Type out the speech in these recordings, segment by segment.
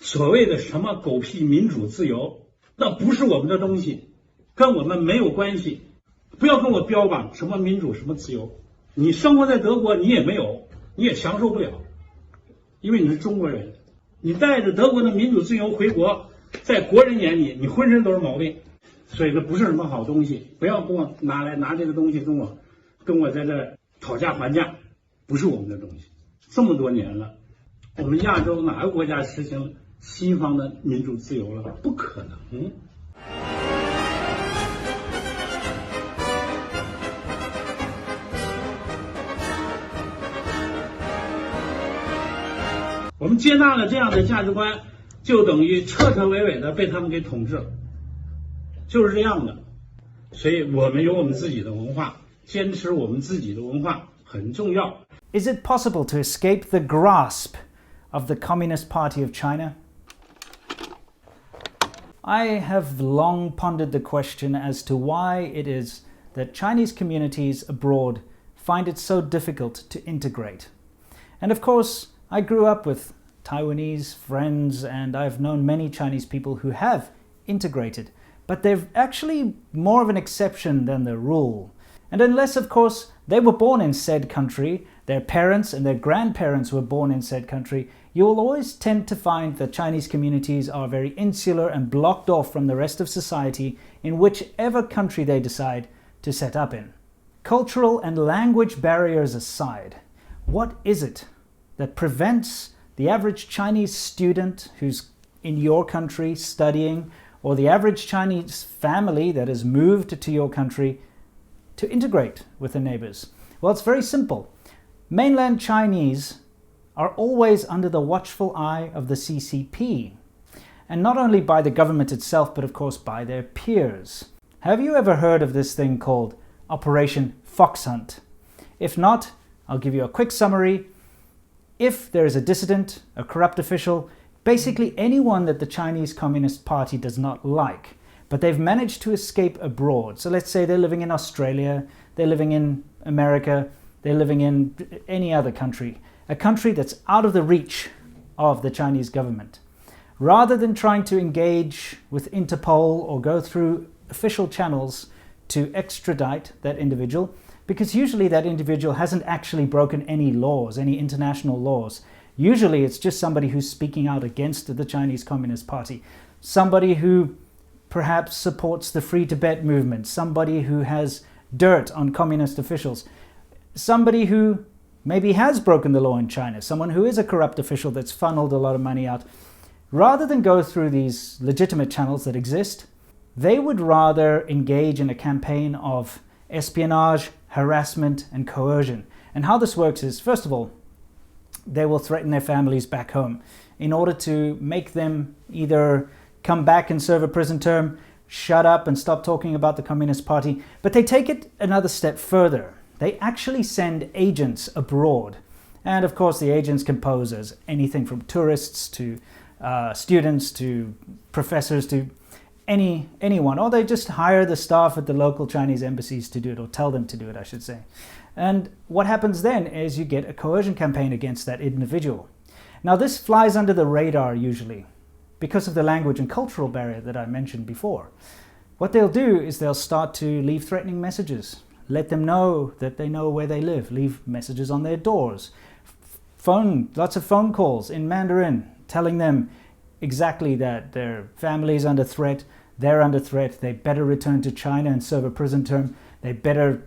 所谓的什么狗屁民主自由，那不是我们的东西，跟我们没有关系。不要跟我标榜什么民主什么自由，你生活在德国你也没有，你也享受不了，因为你是中国人，你带着德国的民主自由回国，在国人眼里你浑身都是毛病，所以这不是什么好东西。不要跟我拿这个东西跟我在这讨价还价，不是我们的东西。这么多年了，我们亚洲哪个国家实行西方的民主自由了？不可能。我们接纳了这样的价值观，就等于彻彻尾尾的被他们给统治了，就是这样的。所以我们有我们自己的文化，坚持我们自己的文化很重要。Is it possible to escape the grasp of the Communist Party of China? I have long pondered the question as to why it is that Chinese communities abroad find it so difficult to integrate. And of course, I grew up with Taiwanese friends and I've known many Chinese people who have integrated, but they're actually more of an exception than the rule. And unless, of course, they were born in said country, their parents and their grandparents were born in said country, you will always tend to find that Chinese communities are very insular and blocked off from the rest of society in whichever country they decide to set up in. Cultural and language barriers aside, what is it that prevents the average Chinese student who's in your country studying, or the average Chinese family that has moved to your country, to integrate with the neighbors? Well, it's very simple. Mainland Chinese are always under the watchful eye of the CCP, and not only by the government itself, but of course by their peers. Have you ever heard of this thing called Operation Fox Hunt? If not, I'll give you a quick summary. If there is a dissident, a corrupt official, basically anyone that the Chinese Communist Party does not like, but they've managed to escape abroad. So let's say they're living in Australia, they're living in America, they're living in any other country, a country that's out of the reach of the Chinese government. Rather than trying to engage with Interpol or go through official channels to extradite that individual, because usually that individual hasn't actually broken any laws, any international laws. Usually it's just somebody who's speaking out against the Chinese Communist Party, somebody who perhaps supports the Free Tibet movement, somebody who has dirt on communist officials, somebody who maybe has broken the law in China, someone who is a corrupt official that's funneled a lot of money out. Rather than go through these legitimate channels that exist, they would rather engage in a campaign of espionage, harassment, and coercion. And how this works is, first of all, they will threaten their families back home in order to make them either come back and serve a prison term, shut up and stop talking about the Communist Party. But they take it another step further. They actually send agents abroad. And of course, the agents can pose as anything from tourists to students to professors to anyone, or they just hire the staff at the local Chinese embassies to do it, or tell them to do it, I should say. And what happens then is you get a coercion campaign against that individual. Now this flies under the radar usually because of the language and cultural barrier that I mentioned before. What they'll do is they'll start to leave threatening messages, let them know that they know where they live, leave messages on their doors, lots of phone calls in Mandarin telling them exactly that their family is under threat, they're under threat, they better return to China and serve a prison term, they better,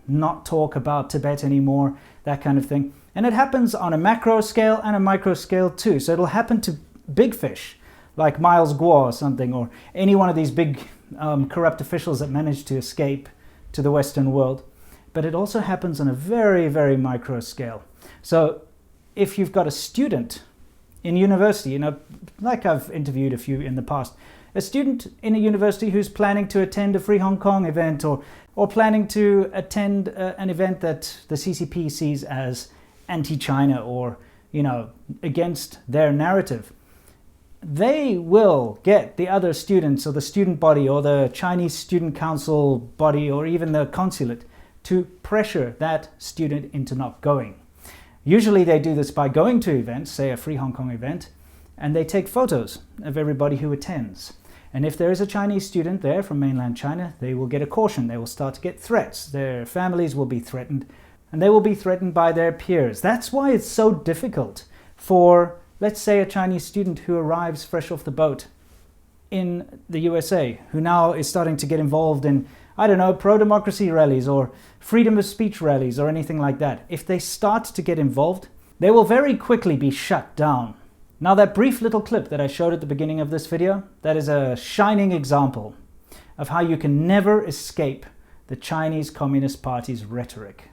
not talk about Tibet anymore, that kind of thing. And it happens on a macro scale and a micro scale too. So it'll happen to big fish, like Miles Guo or something, or any one of these big corrupt officials that manage to escape to the Western world. But it also happens on a very, very micro scale. So if you've got a student in university, like I've interviewed a few in the past, a student in a university who's planning to attend a Free Hong Kong event or planning to attend an event that the CCP sees as anti-China or, against their narrative, they will get the other students or the student body or the Chinese Student Council body or even the consulate to pressure that student into not going. Usually they do this by going to events, say a Free Hong Kong event, and they take photos of everybody who attends. And if there is a Chinese student there from mainland China, they will get a caution. They will start to get threats. Their families will be threatened, and they will be threatened by their peers. That's why it's so difficult for, let's say, a Chinese student who arrives fresh off the boat in the USA, who now is starting to get involved in, I don't know, pro-democracy rallies or freedom of speech rallies or anything like that. If they start to get involved, they will very quickly be shut down. Now, that brief little clip that I showed at the beginning of this video, that is a shining example of how you can never escape the Chinese Communist Party's rhetoric.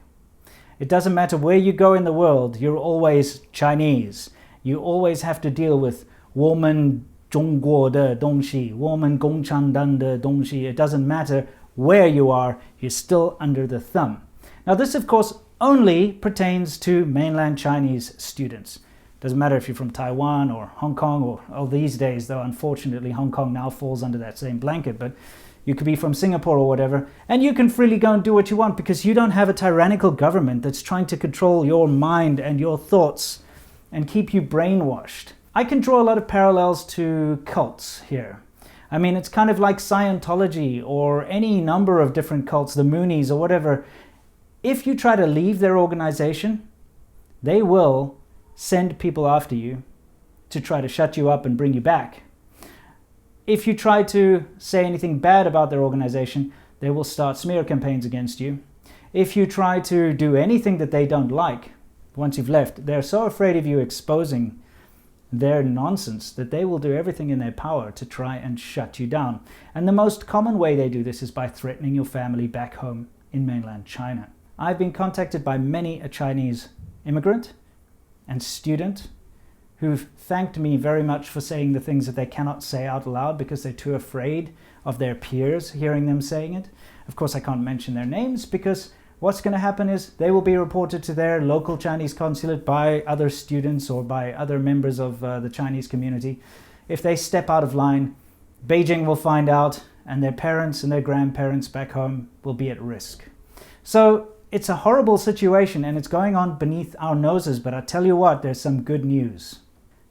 It doesn't matter where you go in the world, you're always Chinese. You always have to deal with 我们中国的东西, 我们共产党的东西. It doesn't matter where you are, you're still under the thumb. Now, this, of course, only pertains to mainland Chinese students. Doesn't matter if you're from Taiwan or Hong Kong or these days, though unfortunately Hong Kong now falls under that same blanket, but you could be from Singapore or whatever, and you can freely go and do what you want because you don't have a tyrannical government that's trying to control your mind and your thoughts and keep you brainwashed. I can draw a lot of parallels to cults here. I mean, it's kind of like Scientology or any number of different cults, the Moonies or whatever. If you try to leave their organization, they will send people after you to try to shut you up and bring you back. If you try to say anything bad about their organization, they will start smear campaigns against you. If you try to do anything that they don't like, once you've left, they're so afraid of you exposing their nonsense that they will do everything in their power to try and shut you down. And the most common way they do this is by threatening your family back home in mainland China. I've been contacted by many a Chinese immigrant and student who've thanked me very much for saying the things that they cannot say out loud because they're too afraid of their peers hearing them saying it. Of course, I can't mention their names because what's going to happen is they will be reported to their local Chinese consulate by other students or by other members of the Chinese community. If they step out of line, Beijing will find out, and their parents and their grandparents back home will be at risk. So it's a horrible situation and it's going on beneath our noses, but I tell you what, there's some good news.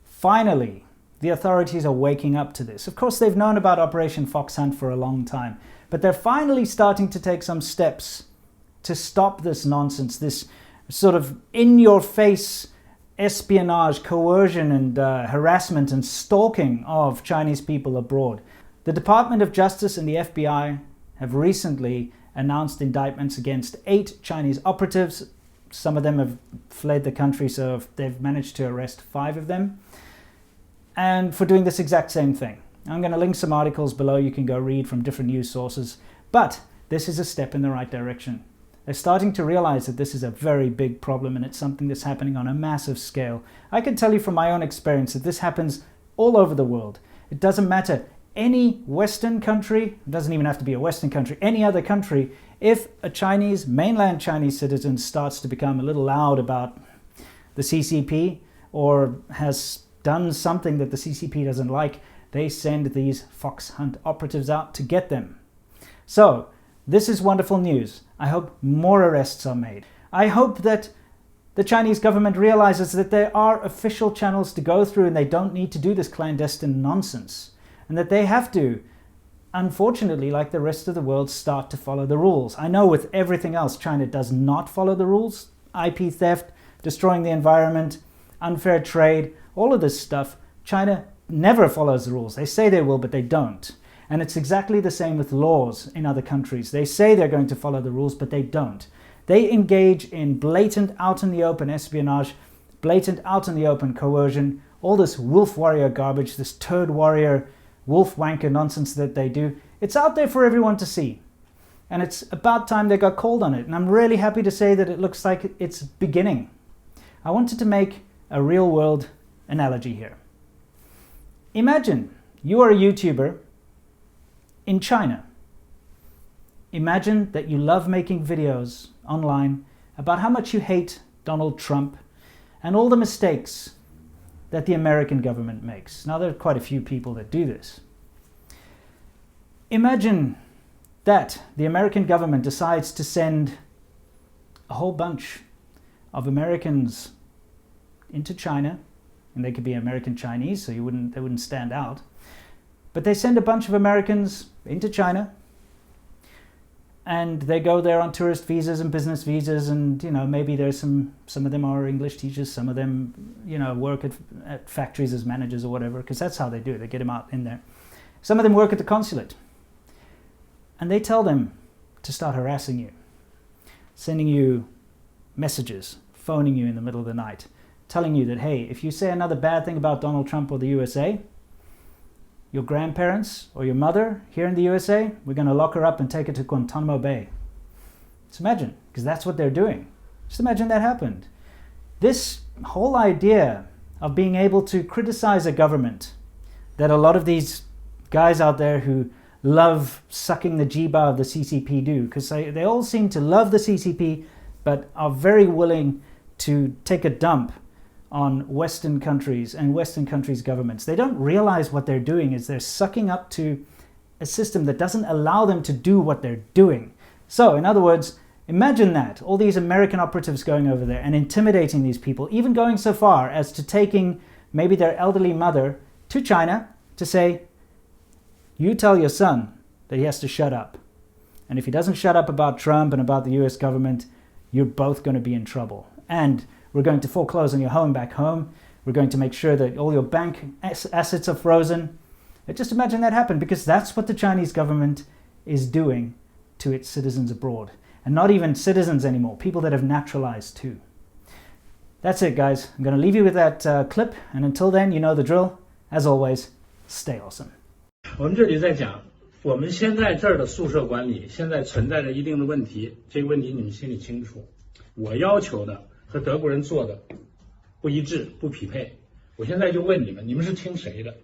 Finally, the authorities are waking up to this. Of course, they've known about Operation Fox Hunt for a long time, but they're finally starting to take some steps to stop this nonsense, this sort of in-your-face espionage, coercion and harassment and stalking of Chinese people abroad. The Department of Justice and the FBI have recently announced indictments against 8 Chinese operatives. Some of them have fled the country, so they've managed to arrest 5 of them, and for doing this exact same thing. I'm going to link some articles below you can go read from different news sources, but this is a step in the right direction. They're starting to realize that this is a very big problem and it's something that's happening on a massive scale. I can tell you from my own experience that this happens all over the world. It doesn't matter. Any Western country, it doesn't even have to be a Western country, any other country, if a mainland Chinese citizen starts to become a little loud about the CCP or has done something that the CCP doesn't like, they send these Fox Hunt operatives out to get them. So, this is wonderful news. I hope more arrests are made. I hope that the Chinese government realizes that there are official channels to go through and they don't need to do this clandestine nonsense. And that they have to, unfortunately, like the rest of the world, start to follow the rules. I know with everything else, China does not follow the rules. IP theft, destroying the environment, unfair trade, all of this stuff. China never follows the rules. They say they will, but they don't. And it's exactly the same with laws in other countries. They say they're going to follow the rules, but they don't. They engage in blatant out-in-the-open espionage, blatant out-in-the-open coercion, all this wolf warrior garbage, this turd warrior wolf wanker nonsense that they do. It's out there for everyone to see. And it's about time they got called on it. And I'm really happy to say that it looks like it's beginning. I wanted to make a real-world analogy here. Imagine you are a YouTuber in China. Imagine that you love making videos online about how much you hate Donald Trump and all the mistakes that the American government makes. Now, there are quite a few people that do this. Imagine that the American government decides to send a whole bunch of Americans into China and they could be American Chinese, so they wouldn't stand out. But they send a bunch of Americans into China, and they go there on tourist visas and business visas, and maybe there's some of them are English teachers, some of them work at factories as managers or whatever, because that's how they do it. They get them out in there. Some of them work at the consulate, and they tell them to start harassing you, sending you messages, phoning you in the middle of the night, telling you that, hey, if you say another bad thing about Donald Trump or the USA, your grandparents or your mother here in the USA, we're going to lock her up and take her to Guantanamo Bay. Just imagine, because that's what they're doing. Just imagine that happened. This whole idea of being able to criticize a government that a lot of these guys out there who love sucking the jiba of the CCP do, because they all seem to love the CCP but are very willing to take a dump on Western countries and Western countries' governments. They don't realize what they're doing is they're sucking up to a system that doesn't allow them to do what they're doing. So, in other words, imagine that, all these American operatives going over there and intimidating these people, even going so far as to taking maybe their elderly mother to China to say, you tell your son that he has to shut up. And if he doesn't shut up about Trump and about the US government, you're both going to be in trouble. And we're going to foreclose on your home back home. We're going to make sure that all your bank assets are frozen. Just imagine that happen, because that's what the Chinese government is doing to its citizens abroad. And not even citizens anymore, people that have naturalized too. That's it, guys. I'm going to leave you with that clip. And until then, you know the drill. As always, stay awesome. 我们这里在讲，我们现在这儿的宿舍管理现在存在着一定的问题，这个问题你们心里清楚。我要求的和德国人做的不一致、不匹配。我现在就问你们，你们是听谁的？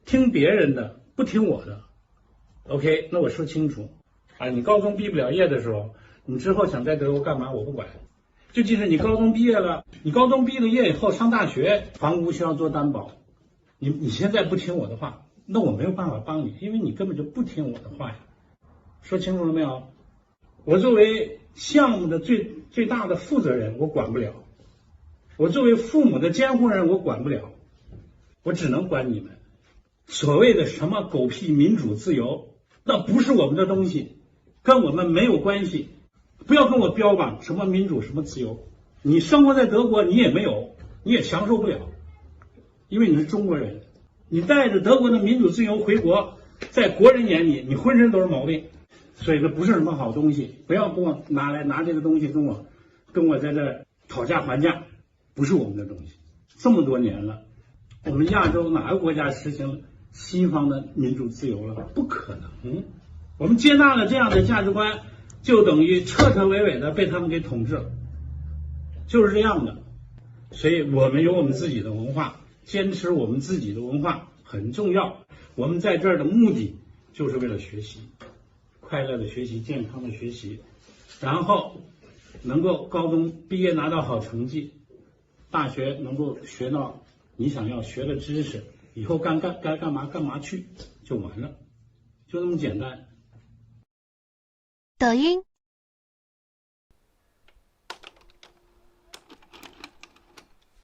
听别人的，不听我的。OK， 那我说清楚啊，你高中毕不了业的时候，你之后想在德国干嘛，我不管。就即使你高中毕业了，你高中毕了业以后上大学，房屋需要做担保，你现在不听我的话，那我没有办法帮你，因为你根本就不听我的话呀。说清楚了没有？我作为项目的最大的负责人，我管不了；我作为父母的监护人，我管不了，我只能管你们。所谓的什么狗屁民主自由，那不是我们的东西，跟我们没有关系。不要跟我标榜什么民主什么自由，你生活在德国你也没有，你也享受不了，因为你是中国人。你带着德国的民主自由回国，在国人眼里你浑身都是毛病，所以这不是什么好东西。不要跟我拿这个东西跟我在这讨价还价，不是我们的东西。这么多年了，我们亚洲哪个国家实行西方的民主自由了？不可能。我们接纳了这样的价值观，就等于彻彻尾尾的被他们给统治了，就是这样的。所以我们有我们自己的文化，坚持我们自己的文化很重要。我们在这儿的目的就是为了学习，快乐的学习，健康的学习，然后能够高中毕业拿到好成绩，大学能够学到你想要学的知识，以后该干嘛去就完了，就这么简单。抖音